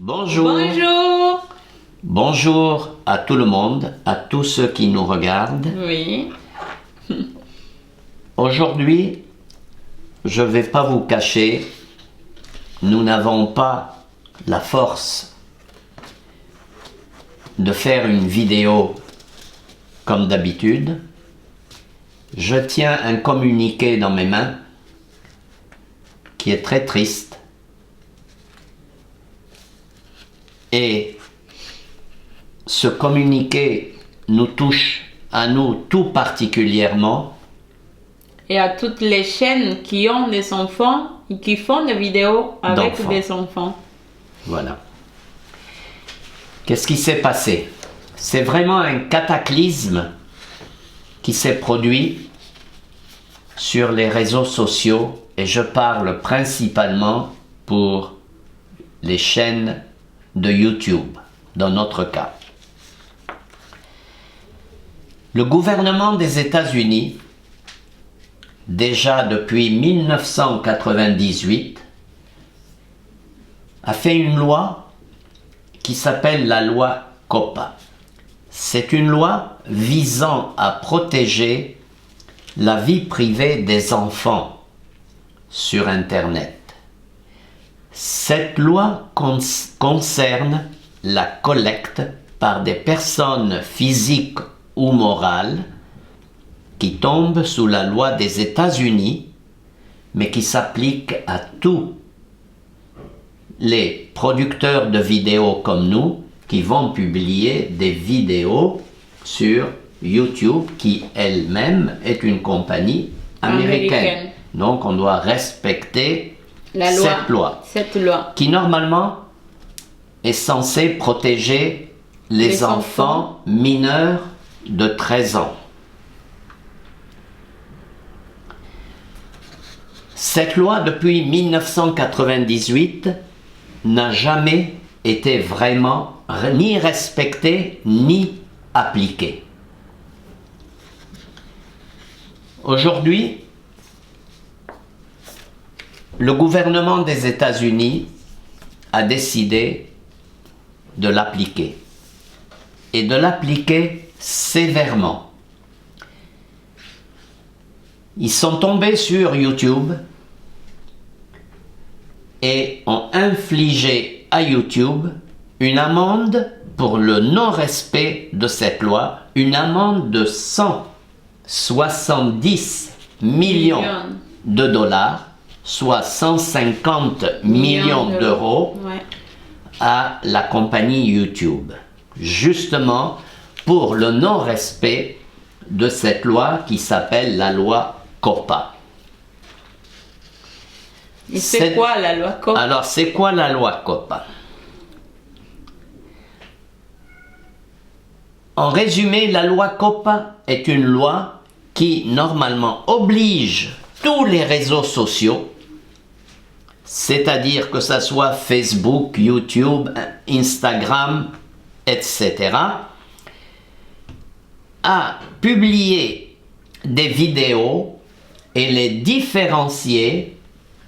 Bonjour. Bonjour. Bonjour à tout le monde, à tous ceux qui nous regardent. Oui. Aujourd'hui, je ne vais pas vous cacher, nous n'avons pas la force de faire une vidéo comme d'habitude. Je tiens un communiqué dans mes mains qui est très triste. Et ce communiqué nous touche à nous tout particulièrement. Et à toutes les chaînes qui ont des enfants et qui font des vidéos avec D'enfants. des enfants. Voilà. Qu'est-ce qui s'est passé? C'est vraiment un cataclysme qui s'est produit sur les réseaux sociaux et je parle principalement pour les chaînes de YouTube, dans notre cas. Le gouvernement des États-Unis, déjà depuis 1998, a fait une loi qui s'appelle la loi COPPA. C'est une loi visant à protéger la vie privée des enfants sur Internet. Cette loi concerne la collecte par des personnes physiques ou morales qui tombent sous la loi des États-Unis, mais qui s'applique à tous les producteurs de vidéos comme nous qui vont publier des vidéos sur YouTube qui elle-même est une compagnie américaine. Donc on doit respecter Cette loi. qui normalement est censée protéger les enfants mineurs de 13 ans. Cette loi, depuis 1998, n'a jamais été vraiment ni respectée ni appliquée. Aujourd'hui, le gouvernement des États-Unis a décidé de l'appliquer et de l'appliquer sévèrement. Ils sont tombés sur YouTube et ont infligé à YouTube une amende pour le non-respect de cette loi, une amende de 170 millions de dollars, soit 150 millions d'euros Ouais. à la compagnie YouTube, justement pour le non-respect de cette loi qui s'appelle la loi COPPA. Et c'est quoi la loi COPPA? Alors, c'est quoi la loi COPPA? En résumé, la loi COPPA est une loi qui, normalement, oblige tous les réseaux sociaux, c'est-à-dire que ça soit Facebook, YouTube, Instagram, etc., à publier des vidéos et les différencier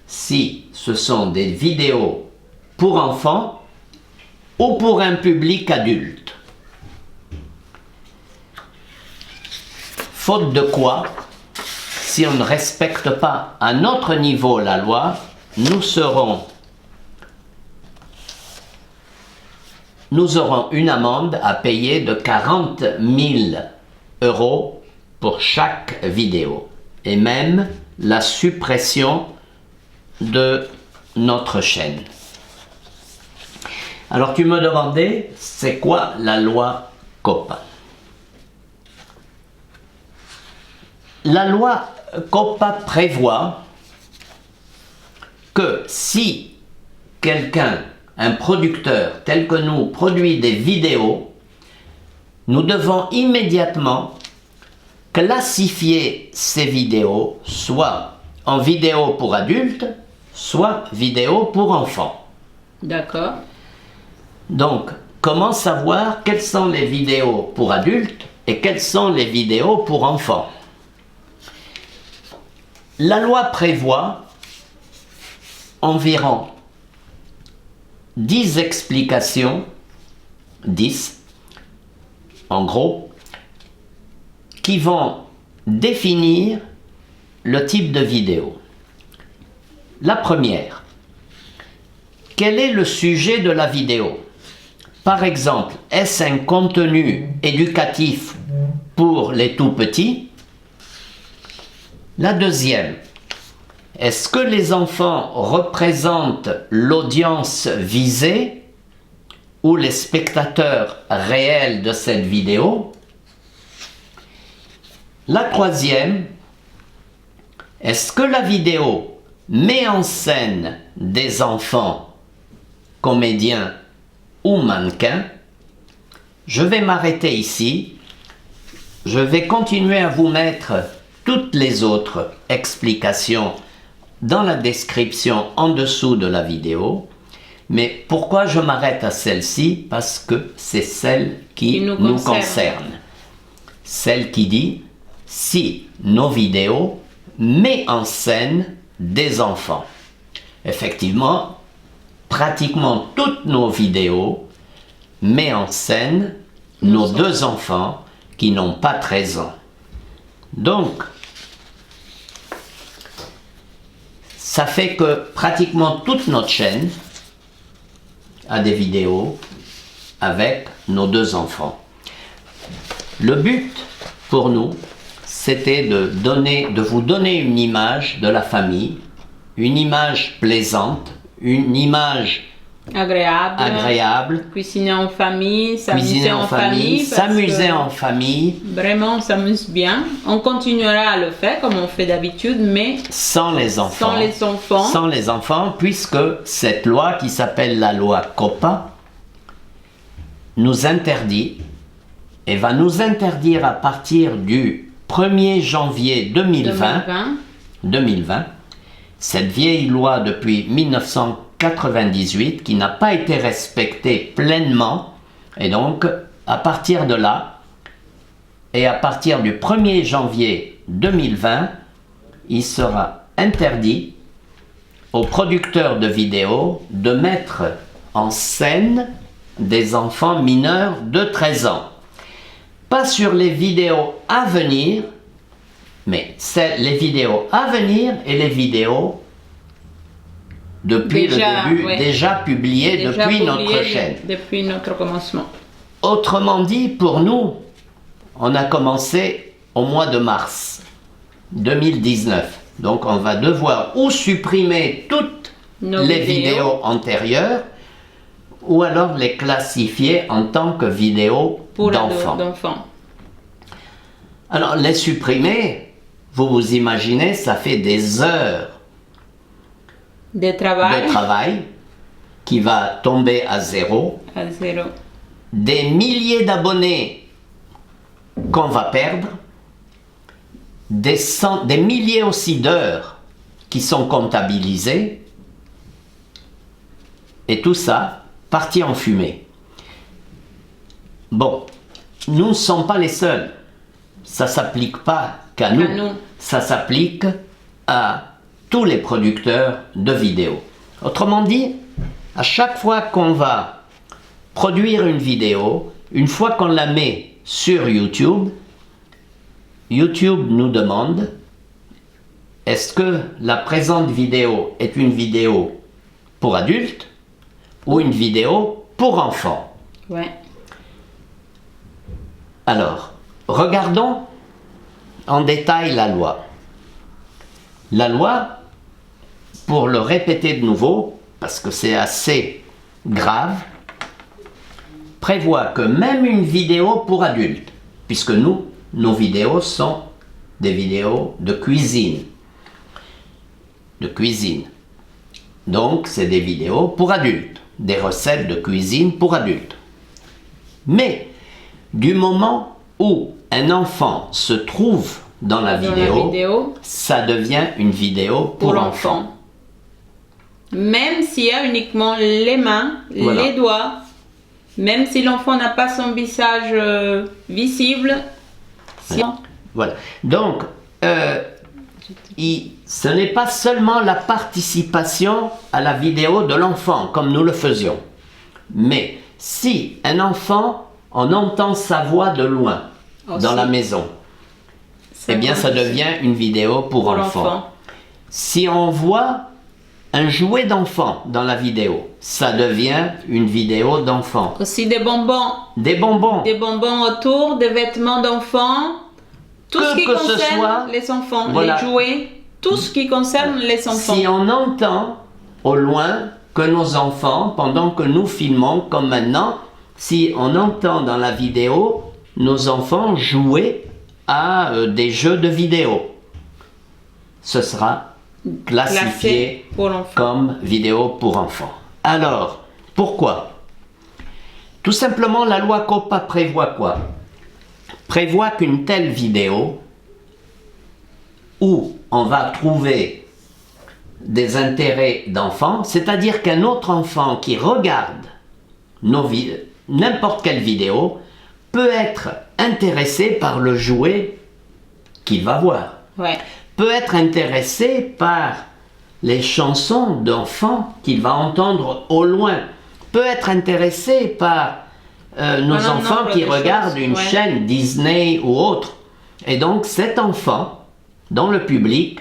si ce sont des vidéos pour enfants ou pour un public adulte. Faute de quoi, si on ne respecte pas à notre niveau la loi, nous aurons une amende à payer de 40 000 euros pour chaque vidéo et même la suppression de notre chaîne. Alors tu me demandais, c'est quoi la loi COPPA? La loi COPPA prévoit que si quelqu'un, un producteur tel que nous, produit des vidéos, nous devons immédiatement classifier ces vidéos soit en vidéo pour adultes, soit vidéo pour enfants. D'accord. Donc, comment savoir quelles sont les vidéos pour adultes et quelles sont les vidéos pour enfants? La loi prévoit environ 10 explications, 10 en gros, qui vont définir le type de vidéo. La première, quel est le sujet de la vidéo? Par exemple, est-ce un contenu éducatif pour les tout-petits? La deuxième, est-ce que les enfants représentent l'audience visée ou les spectateurs réels de cette vidéo? La troisième, est-ce que la vidéo met en scène des enfants, comédiens ou mannequins? Je vais m'arrêter ici. Je vais continuer à vous mettre toutes les autres explications dans la description en dessous de la vidéo. Mais pourquoi je m'arrête à celle-ci? Parce que c'est celle qui nous concerne. Celle qui dit si nos vidéos mettent en scène des enfants. Effectivement, pratiquement toutes nos vidéos mettent en scène nos deux enfants qui n'ont pas 13 ans. Donc, ça fait que pratiquement toute notre chaîne a des vidéos avec nos deux enfants. Le but pour nous, c'était de vous donner une image de la famille, une image plaisante, une image agréable, cuisiner en famille, s'amuser en famille. S'amuser en famille. Vraiment, on s'amuse bien. On continuera à le faire comme on fait d'habitude, mais sans les enfants. Sans les enfants, puisque cette loi qui s'appelle la loi COPPA nous interdit et va nous interdire à partir du 1er janvier 2020, cette vieille loi depuis 1998 qui n'a pas été respectée pleinement, et donc à partir de là et à partir du 1er janvier 2020, il sera interdit aux producteurs de vidéos de mettre en scène des enfants mineurs de 13 ans. Pas sur les vidéos à venir, mais c'est les vidéos à venir et les vidéos depuis le début, déjà publiées depuis notre chaîne. Depuis notre commencement. Autrement dit, pour nous, on a commencé au mois de mars 2019. Donc on va devoir ou supprimer toutes les vidéos antérieures ou alors les classifier en tant que vidéos d'enfants. Alors les supprimer, vous vous imaginez, ça fait des heures de travail qui va tomber à zéro. Des milliers d'abonnés qu'on va perdre, des milliers aussi d'heures qui sont comptabilisées, et tout ça parti en fumée. Bon, nous ne sommes pas les seuls. Ça ne s'applique pas qu'à nous. Ça s'applique à tous les producteurs de vidéos. Autrement dit, à chaque fois qu'on va produire une vidéo, une fois qu'on la met sur YouTube, YouTube nous demande est-ce que la présente vidéo est une vidéo pour adultes ou une vidéo pour enfants? Ouais. Alors, regardons en détail la loi. La loi, pour le répéter de nouveau, parce que c'est assez grave, prévoit que même une vidéo pour adultes, puisque nos vidéos sont des vidéos de cuisine. Donc, c'est des vidéos pour adultes, des recettes de cuisine pour adultes. Mais, du moment où un enfant se trouve dans la vidéo, ça devient une vidéo pour enfants. Même s'il y a uniquement les mains, les doigts, même si l'enfant n'a pas son visage visible. Voilà. Donc, ce n'est pas seulement la participation à la vidéo de l'enfant, comme nous le faisions. Mais si un enfant, on entend sa voix de loin, Aussi. dans la maison, eh bien ça devient une vidéo pour enfants. Si on voit un jouet d'enfant dans la vidéo, ça devient une vidéo d'enfant. Aussi des bonbons. Des bonbons. Des bonbons autour, des vêtements d'enfants. Tout ce qui concerne les enfants, voilà. Les jouets, tout ce qui concerne les enfants. Si on entend au loin que nos enfants, pendant que nous filmons, comme maintenant, si on entend dans la vidéo nos enfants jouer à des jeux de vidéo, ce sera classifié comme vidéo pour enfants. Alors, pourquoi? Tout simplement, la loi COPPA prévoit quoi? Prévoit qu'une telle vidéo où on va trouver des intérêts d'enfants, c'est-à-dire qu'un autre enfant qui regarde n'importe quelle vidéo peut être intéressé par le jouet qu'il va voir. Ouais. Peut être intéressé par les chansons d'enfants qu'il va entendre au loin. Peut être intéressé par nos enfants qui regardent une chaîne Disney ou autre. Et donc cet enfant, dans le public,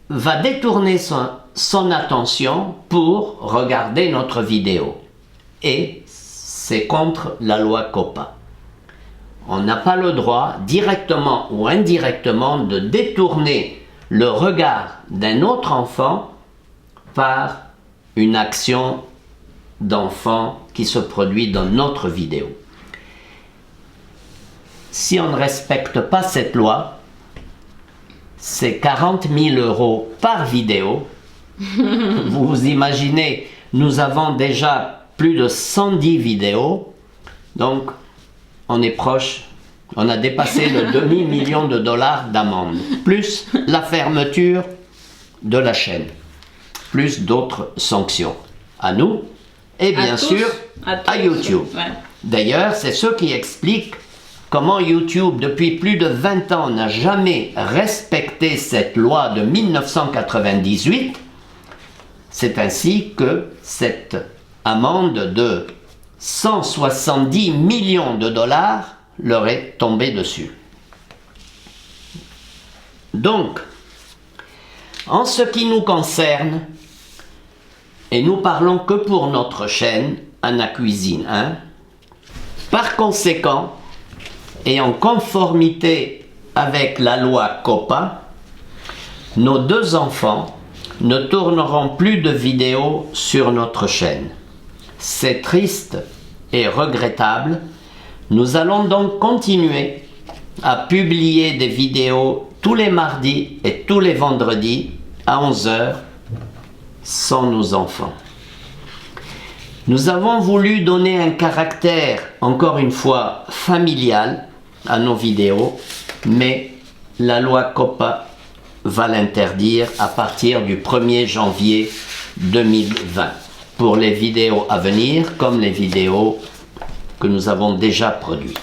va détourner son attention pour regarder notre vidéo. Et c'est contre la loi COPPA. On n'a pas le droit, directement ou indirectement, de détourner le regard d'un autre enfant par une action d'enfant qui se produit dans notre vidéo. Si on ne respecte pas cette loi, c'est 40 000 € par vidéo. Vous imaginez, nous avons déjà plus de 110 vidéos, donc on est proche, on a dépassé le demi-million de dollars d'amende, plus la fermeture de la chaîne, plus d'autres sanctions à nous et bien sûr à YouTube. Ouais. D'ailleurs, c'est ce qui explique comment YouTube, depuis plus de 20 ans, n'a jamais respecté cette loi de 1998. C'est ainsi que cette amende de 170 millions de dollars leur est tombée dessus. Donc, en ce qui nous concerne, et nous parlons que pour notre chaîne, Anna Cuisine 1, par conséquent, et en conformité avec la loi COPPA, nos deux enfants ne tourneront plus de vidéos sur notre chaîne. C'est triste et regrettable. Nous allons donc continuer à publier des vidéos tous les mardis et tous les vendredis à 11 h sans nos enfants. Nous avons voulu donner un caractère, encore une fois, familial à nos vidéos, mais la loi COPPA va l'interdire à partir du 1er janvier 2020 pour les vidéos à venir comme les vidéos que nous avons déjà produites.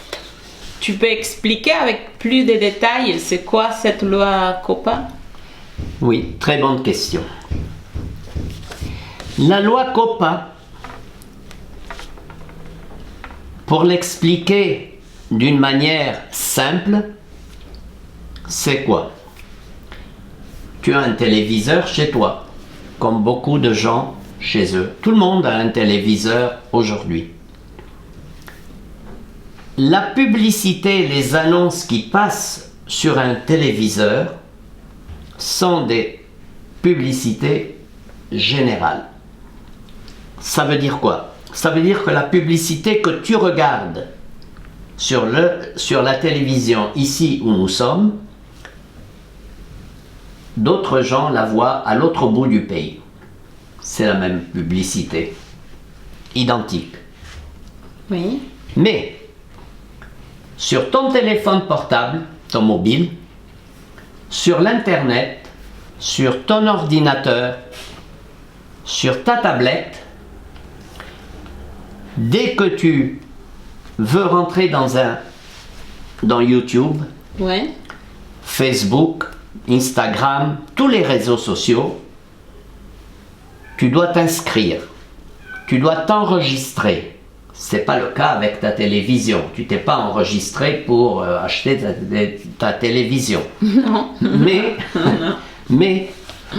Tu peux expliquer avec plus de détails c'est quoi cette loi COPPA? Oui, très bonne question. La loi COPPA, pour l'expliquer d'une manière simple, c'est quoi? Tu as un téléviseur chez toi, comme beaucoup de gens chez eux. Tout le monde a un téléviseur aujourd'hui. La publicité, les annonces qui passent sur un téléviseur sont des publicités générales. Ça veut dire quoi? Ça veut dire que la publicité que tu regardes sur la télévision ici où nous sommes, d'autres gens la voient à l'autre bout du pays. C'est la même publicité, identique. Oui. Mais sur ton téléphone portable, ton mobile, sur l'internet, sur ton ordinateur, sur ta tablette, dès que tu veux rentrer dans YouTube, Ouais. Facebook, Instagram, tous les réseaux sociaux, tu dois t'inscrire tu dois t'enregistrer. Ce n'est pas le cas avec ta télévision. Tu t'es pas enregistré pour acheter ta télévision. Non. Mais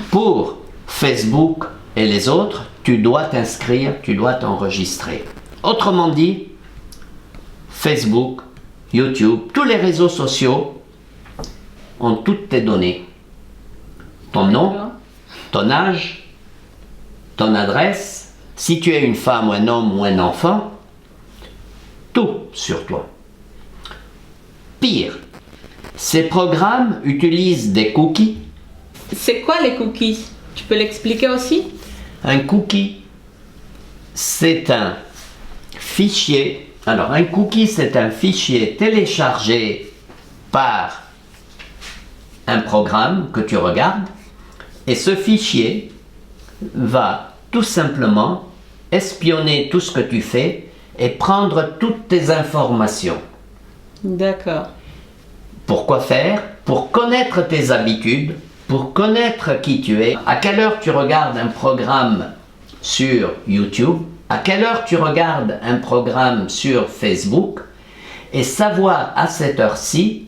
pour Facebook et les autres, tu dois t'inscrire, tu dois t'enregistrer. Autrement dit, Facebook, YouTube, tous les réseaux sociaux ont toutes tes données. Ton nom, D'accord. ton âge, ton adresse, si tu es une femme ou un homme ou un enfant, tout sur toi. Pire, ces programmes utilisent des cookies. C'est quoi les cookies? Tu peux l'expliquer aussi? Un cookie, c'est un fichier. Alors, un cookie, c'est un fichier téléchargé par un programme que tu regardes. Et ce fichier va tout simplement espionner tout ce que tu fais et prendre toutes tes informations. D'accord. Pourquoi faire? Pour connaître tes habitudes, pour connaître qui tu es, à quelle heure tu regardes un programme sur YouTube, à quelle heure tu regardes un programme sur Facebook, et savoir à cette heure-ci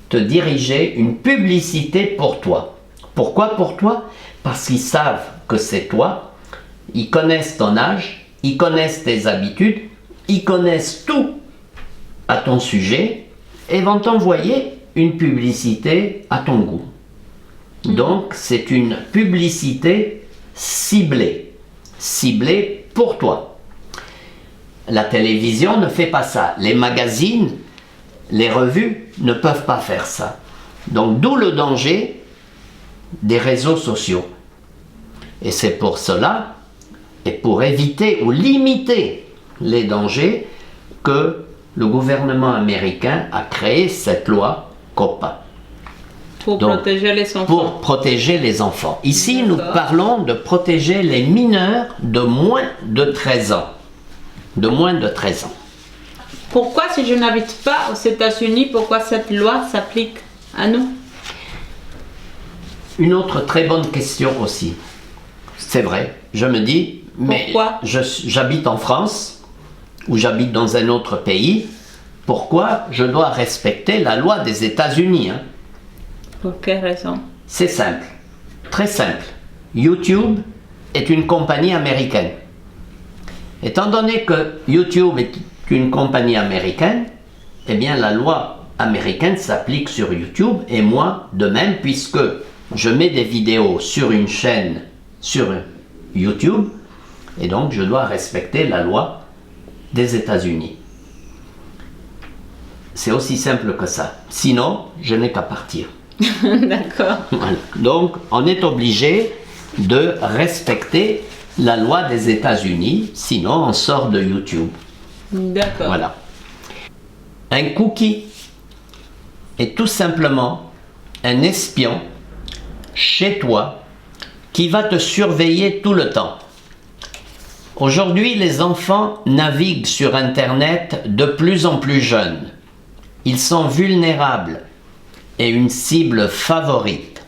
te diriger une publicité pour toi. Pourquoi pour toi? Parce qu'ils savent que c'est toi, ils connaissent ton âge, ils connaissent tes habitudes, ils connaissent tout à ton sujet et vont t'envoyer une publicité à ton goût. Donc c'est une publicité ciblée, ciblée pour toi. La télévision ne fait pas ça, les magazines, les revues ne peuvent pas faire ça. Donc d'où le danger des réseaux sociaux. Et c'est pour cela, et pour éviter ou limiter les dangers, que le gouvernement américain a créé cette loi COPPA. Pour protéger les enfants. Pour protéger les enfants. Ici, nous D'accord. parlons de protéger les mineurs de moins de 13 ans. De moins de 13 ans. Pourquoi, si je n'habite pas aux États-Unis, pourquoi cette loi s'applique à nous? Une autre très bonne question aussi. C'est vrai, je me dis, mais Pourquoi? j'habite en France ou j'habite dans un autre pays, pourquoi je dois respecter la loi des États-Unis, hein? Pour quelle raison? C'est simple, très simple. YouTube est une compagnie américaine. Étant donné que YouTube est une compagnie américaine, eh bien la loi américaine s'applique sur YouTube et moi de même, puisque je mets des vidéos sur une chaîne sur YouTube et donc je dois respecter la loi des États-Unis. C'est aussi simple que ça. Sinon, je n'ai qu'à partir. D'accord. Voilà. Donc, on est obligé de respecter la loi des États-Unis, sinon on sort de YouTube. D'accord. Voilà. Un cookie est tout simplement un espion chez toi qui va te surveiller tout le temps. Aujourd'hui, les enfants naviguent sur Internet de plus en plus jeunes. Ils sont vulnérables et une cible favorite.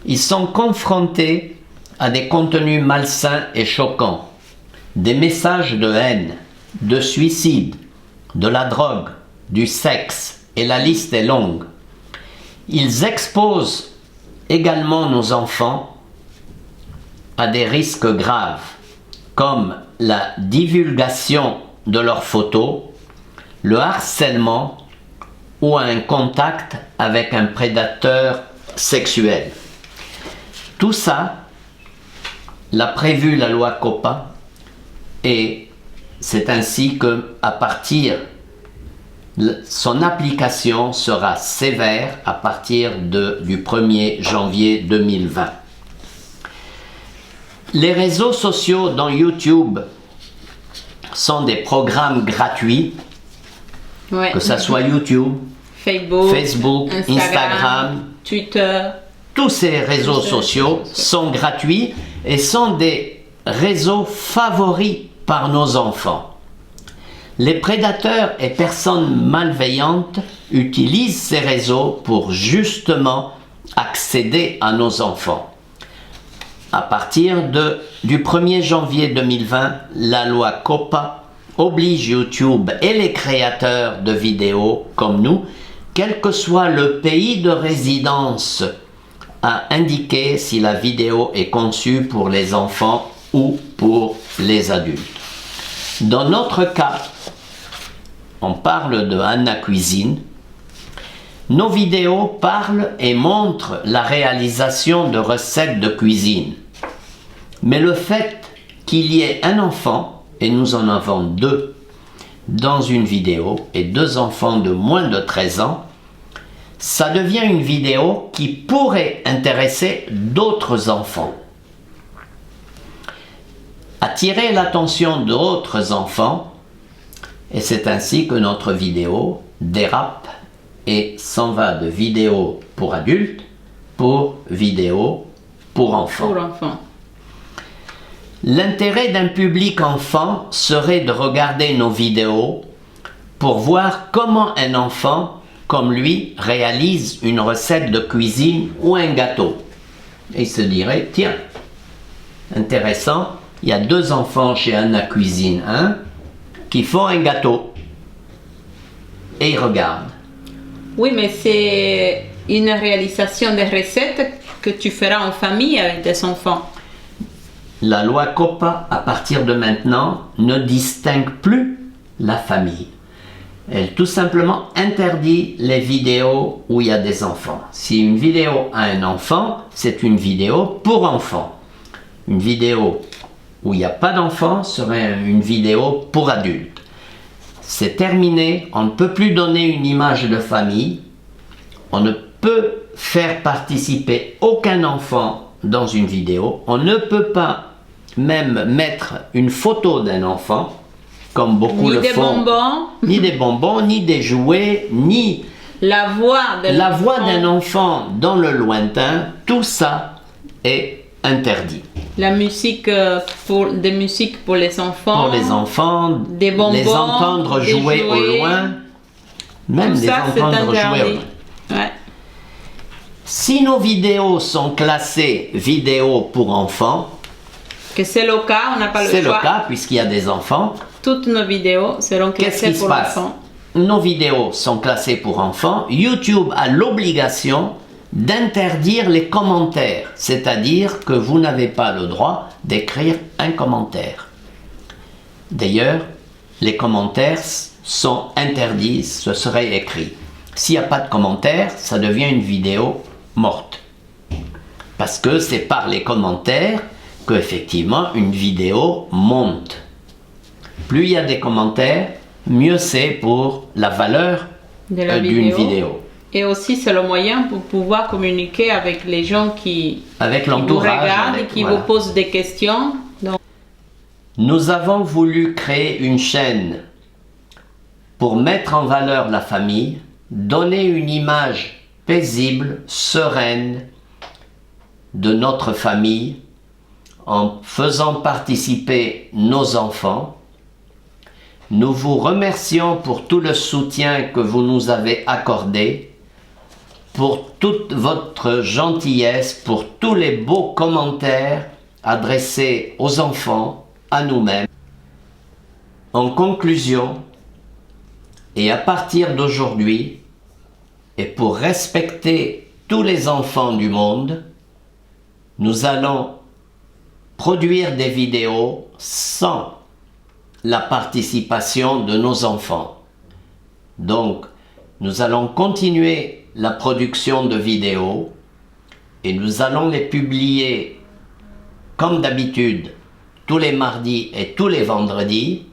Ils sont confrontés à des contenus malsains et choquants, des messages de haine, de suicide, de la drogue, du sexe, et la liste est longue. Ils exposent également nos enfants à des risques graves, comme la divulgation de leurs photos, le harcèlement ou un contact avec un prédateur sexuel. Tout ça l'a prévu la loi COPPA et c'est ainsi que à partir son application sera sévère à partir du 1er janvier 2020. Les réseaux sociaux dont YouTube sont des programmes gratuits, Ouais. que ça soit YouTube, Facebook, Instagram, Twitter. tous ces réseaux sociaux sont gratuits et sont des réseaux favoris par nos enfants. Les prédateurs et personnes malveillantes utilisent ces réseaux pour justement accéder à nos enfants. À partir du 1er janvier 2020, la loi COPPA oblige YouTube et les créateurs de vidéos comme nous, quel que soit le pays de résidence, à indiquer si la vidéo est conçue pour les enfants ou pour les adultes. Dans notre cas, on parle de Anna Cuisine. Nos vidéos parlent et montrent la réalisation de recettes de cuisine. Mais le fait qu'il y ait un enfant, et nous en avons 2 dans une vidéo, et 2 enfants de moins de 13 ans, ça devient une vidéo qui pourrait intéresser d'autres enfants. Attirer l'attention d'autres enfants, et c'est ainsi que notre vidéo dérape et s'en va de vidéo pour adultes pour vidéo pour enfants. L'intérêt d'un public enfant serait de regarder nos vidéos pour voir comment un enfant comme lui réalise une recette de cuisine ou un gâteau. Et il se dirait, tiens, intéressant, il y a 2 enfants chez Anna Cuisine, qui font un gâteau. Et ils regardent. Oui, mais c'est une réalisation des recettes que tu feras en famille avec tes enfants. La loi COPPA, à partir de maintenant, ne distingue plus la famille. Elle tout simplement interdit les vidéos où il y a des enfants. Si une vidéo a un enfant, c'est une vidéo pour enfants. Une vidéo où il n'y a pas d'enfant serait une vidéo pour adultes. C'est terminé, on ne peut plus donner une image de famille, on ne peut faire participer aucun enfant dans une vidéo, on ne peut pas même mettre une photo d'un enfant, comme beaucoup le font. Ni des bonbons, ni des jouets, ni la voix d'un enfant dans le lointain, tout ça est interdit. La musique des musiques pour les enfants. Pour les enfants, des bonbons, les entendre jouer au loin, même les entendre jouer au loin. Ouais. Si nos vidéos sont classées vidéos pour enfants, que c'est le cas, on n'a pas le choix. C'est le cas puisqu'il y a des enfants. Toutes nos vidéos seront classées pour enfants. Nos vidéos sont classées pour enfants. YouTube a l'obligation d'interdire les commentaires, c'est-à-dire que vous n'avez pas le droit d'écrire un commentaire. D'ailleurs, les commentaires sont interdits, ce serait écrit. S'il n'y a pas de commentaires, ça devient une vidéo morte. Parce que c'est par les commentaires qu'effectivement une vidéo monte. Plus il y a des commentaires, mieux c'est pour la valeur d'une vidéo. Et aussi, c'est le moyen pour pouvoir communiquer avec les gens qui vous regardent et qui vous posent des questions. Donc... Nous avons voulu créer une chaîne pour mettre en valeur la famille, donner une image paisible, sereine de notre famille, en faisant participer nos enfants. Nous vous remercions pour tout le soutien que vous nous avez accordé, pour toute votre gentillesse, pour tous les beaux commentaires adressés aux enfants, à nous-mêmes. En conclusion, et à partir d'aujourd'hui, et pour respecter tous les enfants du monde, nous allons produire des vidéos sans la participation de nos enfants. Donc, nous allons continuer la production de vidéos et nous allons les publier comme d'habitude tous les mardis et tous les vendredis,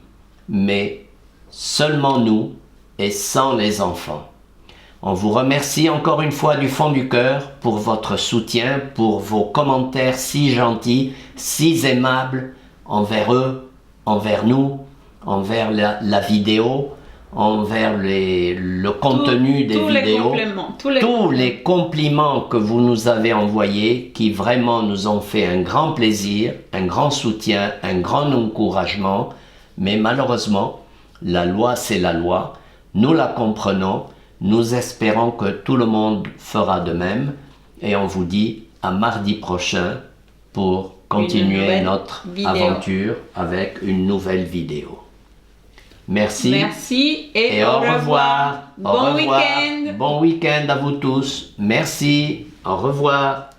mais seulement nous et sans les enfants. On vous remercie encore une fois du fond du cœur pour votre soutien, pour vos commentaires si gentils, si aimables envers eux, envers nous, envers la vidéo, envers le contenu des vidéos. Tous les compliments que vous nous avez envoyés qui vraiment nous ont fait un grand plaisir, un grand soutien, un grand encouragement. Mais malheureusement, la loi c'est la loi, nous la comprenons. Nous espérons que tout le monde fera de même et on vous dit à mardi prochain pour continuer nouvelle notre vidéo. aventure avec une nouvelle vidéo. Merci. Merci et Au revoir. Bon week-end. Bon week-end à vous tous. Merci. Au revoir.